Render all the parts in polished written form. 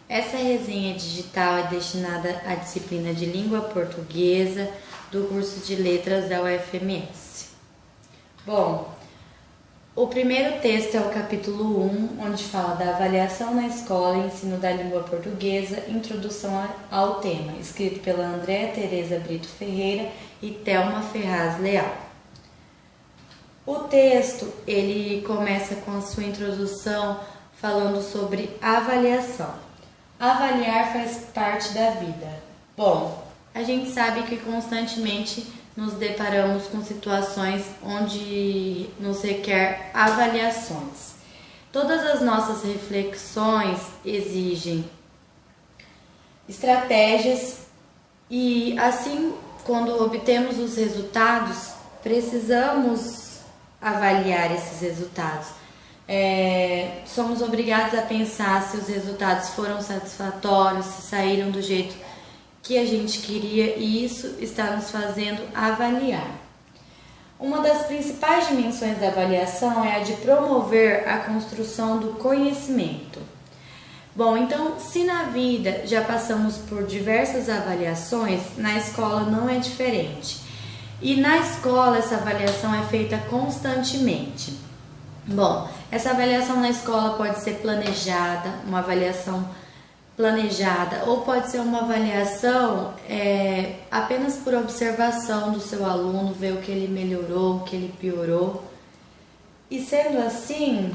Essa resenha digital é destinada à disciplina de língua portuguesa do curso de letras da UFMS. Bom, o primeiro texto é o capítulo 1, onde fala da avaliação na escola e ensino da língua portuguesa, introdução ao tema, escrito pela Andréa Tereza Brito Ferreira e Thelma Ferraz Leal. O texto, ele começa com a sua introdução falando sobre avaliação. Avaliar faz parte da vida. Bom, a gente sabe que constantemente nos deparamos com situações onde nos requer avaliações. Todas as nossas reflexões exigem estratégias e assim, quando obtemos os resultados, precisamos avaliar esses resultados. Somos obrigados a pensar se os resultados foram satisfatórios, se saíram do jeito que a gente queria, e isso está nos fazendo avaliar. Uma das principais dimensões da avaliação é a de promover a construção do conhecimento. Bom, então, se na vida já passamos por diversas avaliações, na escola não é diferente. E na escola essa avaliação é feita constantemente. Bom, essa avaliação na escola pode ser planejada, uma avaliação planejada, ou pode ser uma avaliação apenas por observação do seu aluno, ver o que ele melhorou, o que ele piorou. E sendo assim,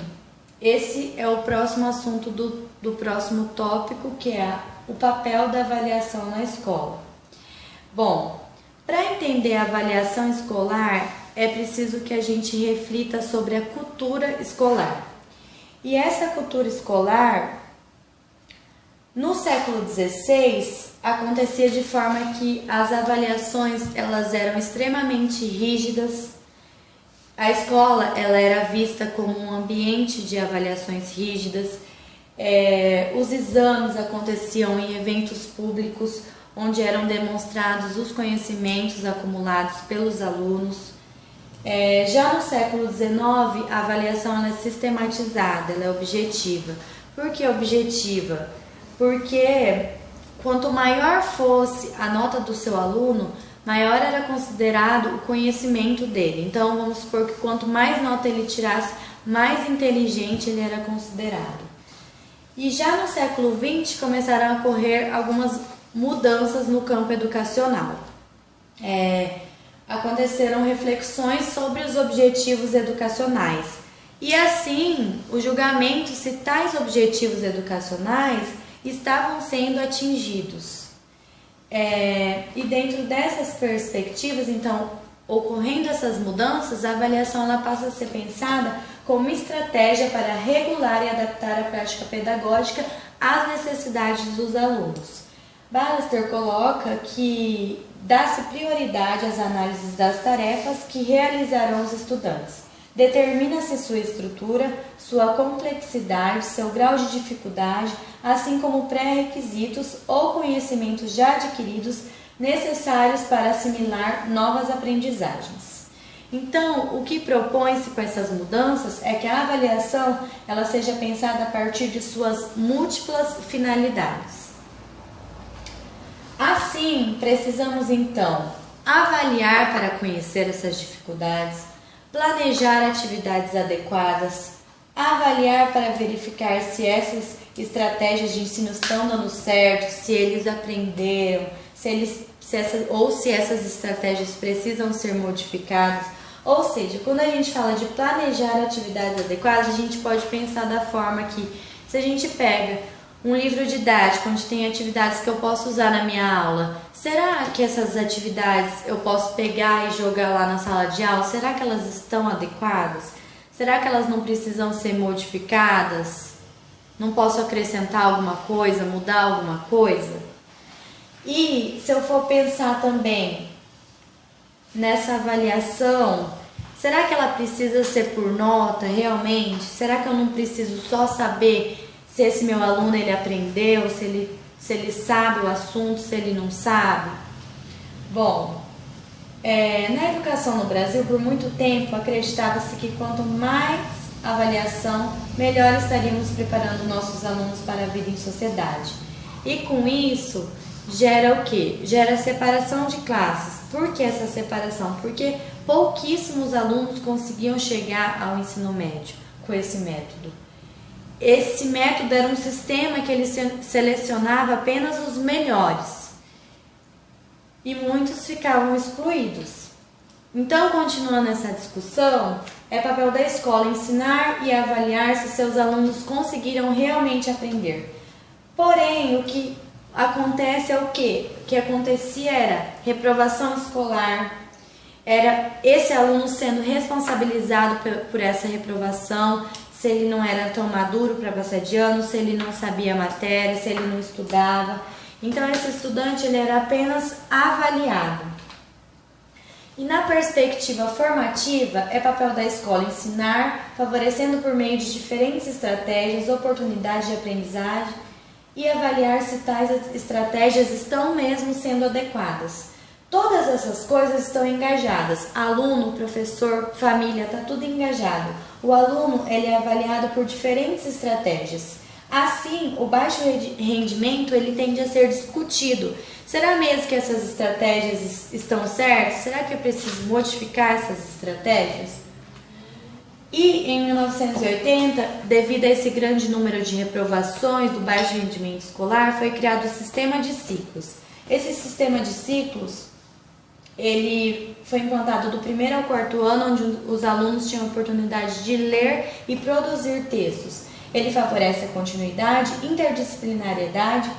esse é o próximo assunto do próximo tópico, que é o papel da avaliação na escola. Bom, para entender a avaliação escolar, é preciso que a gente reflita sobre a cultura escolar. E essa cultura escolar, no século XVI, acontecia de forma que as avaliações elas eram extremamente rígidas. A escola ela era vista como um ambiente de avaliações rígidas. Os exames aconteciam em eventos públicos, onde eram demonstrados os conhecimentos acumulados pelos alunos. Já no século XIX, a avaliação ela é sistematizada, ela é objetiva. Por que objetiva? Porque quanto maior fosse a nota do seu aluno, maior era considerado o conhecimento dele. Então, vamos supor que quanto mais nota ele tirasse, mais inteligente ele era considerado. E já no século XX, começaram a ocorrer algumas mudanças no campo educacional. Aconteceram reflexões sobre os objetivos educacionais. E assim, o julgamento se tais objetivos educacionais estavam sendo atingidos. E dentro dessas perspectivas, então, ocorrendo essas mudanças, a avaliação ela passa a ser pensada como estratégia para regular e adaptar a prática pedagógica às necessidades dos alunos. Ballister coloca que dá-se prioridade às análises das tarefas que realizarão os estudantes. Determina-se sua estrutura, sua complexidade, seu grau de dificuldade, assim como pré-requisitos ou conhecimentos já adquiridos necessários para assimilar novas aprendizagens. Então, o que propõe-se com essas mudanças é que a avaliação ela seja pensada a partir de suas múltiplas finalidades. Assim, precisamos então avaliar para conhecer essas dificuldades, planejar atividades adequadas, avaliar para verificar se essas estratégias de ensino estão dando certo, se eles aprenderam, se essas estratégias precisam ser modificadas. Ou seja, quando a gente fala de planejar atividades adequadas, a gente pode pensar da forma que, se a gente pega um livro didático onde tem atividades que eu posso usar na minha aula, será que essas atividades eu posso pegar e jogar lá na sala de aula? Será que elas estão adequadas? Será que elas não precisam ser modificadas? Não posso acrescentar alguma coisa, mudar alguma coisa? E se eu for pensar também nessa avaliação, será que ela precisa ser por nota realmente? Será que eu não preciso só saber se esse meu aluno ele aprendeu, se ele sabe o assunto, se ele não sabe? Bom, na educação no Brasil, por muito tempo, acreditava-se que quanto mais avaliação, melhor estaríamos preparando nossos alunos para a vida em sociedade. E com isso, gera o quê? Gera separação de classes. Por que essa separação? Porque pouquíssimos alunos conseguiam chegar ao ensino médio com esse método. Esse método era um sistema que ele selecionava apenas os melhores e muitos ficavam excluídos. Então, continuando essa discussão, é papel da escola ensinar e avaliar se seus alunos conseguiram realmente aprender. Porém, o que acontece é o quê? O que acontecia era reprovação escolar, era esse aluno sendo responsabilizado por essa reprovação, se ele não era tão maduro para passar de ano, se ele não sabia a matéria, se ele não estudava. Então, esse estudante ele era apenas avaliado. E na perspectiva formativa, é papel da escola ensinar, favorecendo por meio de diferentes estratégias, oportunidades de aprendizagem e avaliar se tais estratégias estão mesmo sendo adequadas. Todas essas coisas estão engajadas. Aluno, professor, família, está tudo engajado. O aluno ele é avaliado por diferentes estratégias. Assim, o baixo rendimento ele tende a ser discutido. Será mesmo que essas estratégias estão certas? Será que é preciso modificar essas estratégias? E em 1980, devido a esse grande número de reprovações do baixo rendimento escolar, foi criado o sistema de ciclos. Esse sistema de ciclos ele foi implantado do 1º ao 4º ano, onde os alunos tinham a oportunidade de ler e produzir textos. Ele favorece a continuidade, interdisciplinariedade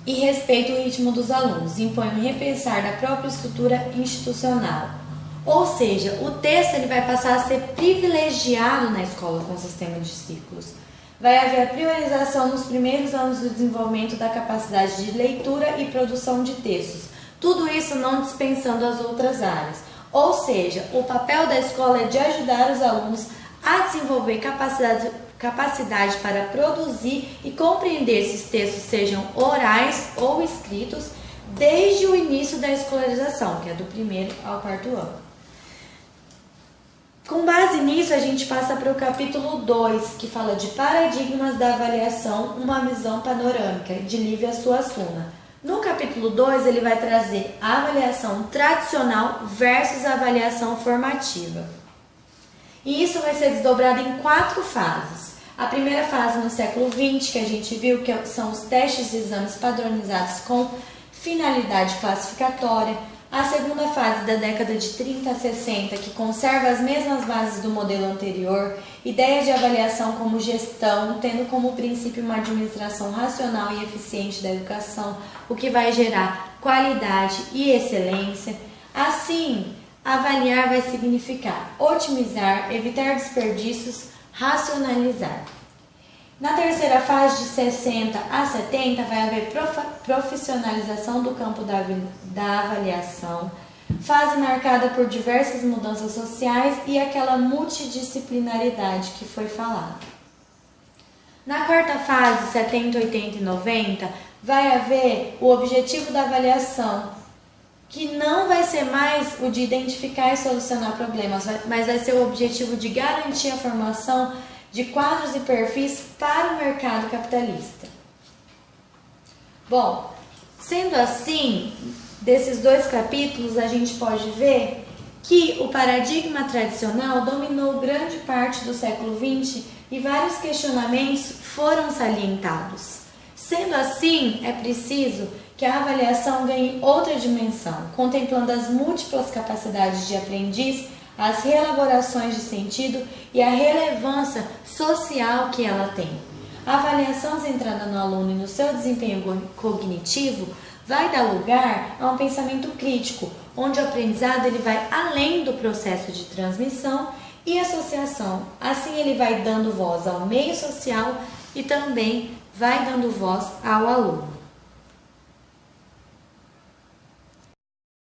e respeita o ritmo dos alunos, impõe um repensar da própria estrutura institucional. Ou seja, o texto ele vai passar a ser privilegiado na escola com o sistema de ciclos. Vai haver a priorização nos primeiros anos do desenvolvimento da capacidade de leitura e produção de textos. Tudo isso não dispensando as outras áreas. Ou seja, o papel da escola é de ajudar os alunos a desenvolver capacidade para produzir e compreender esses textos, sejam orais ou escritos, desde o início da escolarização, que é do 1º ao 4º ano. Com base nisso, a gente passa para o capítulo 2, que fala de paradigmas da avaliação, uma visão panorâmica, de Lívia Suassuna. No capítulo 2, ele vai trazer a avaliação tradicional versus a avaliação formativa. E isso vai ser desdobrado em 4 fases. A primeira fase no século XX, que a gente viu, que são os testes e exames padronizados com finalidade classificatória. A segunda fase da década de 30 a 60, que conserva as mesmas bases do modelo anterior, ideia de avaliação como gestão, tendo como princípio uma administração racional e eficiente da educação, o que vai gerar qualidade e excelência. Assim, avaliar vai significar otimizar, evitar desperdícios, racionalizar. Na terceira fase, de 60 a 70, vai haver profissionalização do campo da avaliação, fase marcada por diversas mudanças sociais e aquela multidisciplinaridade que foi falada. Na quarta fase, 70, 80 e 90, vai haver o objetivo da avaliação, que não vai ser mais o de identificar e solucionar problemas, mas vai ser o objetivo de garantir a formação de quadros e perfis para o mercado capitalista. Bom, sendo assim, desses 2 capítulos a gente pode ver que o paradigma tradicional dominou grande parte do século XX e vários questionamentos foram salientados. Sendo assim, é preciso que a avaliação ganhe outra dimensão, contemplando as múltiplas capacidades de aprendiz, as reelaborações de sentido e a relevância social que ela tem. A avaliação centrada no aluno e no seu desempenho cognitivo vai dar lugar a um pensamento crítico, onde o aprendizado ele vai além do processo de transmissão e associação. Assim, ele vai dando voz ao meio social e também vai dando voz ao aluno.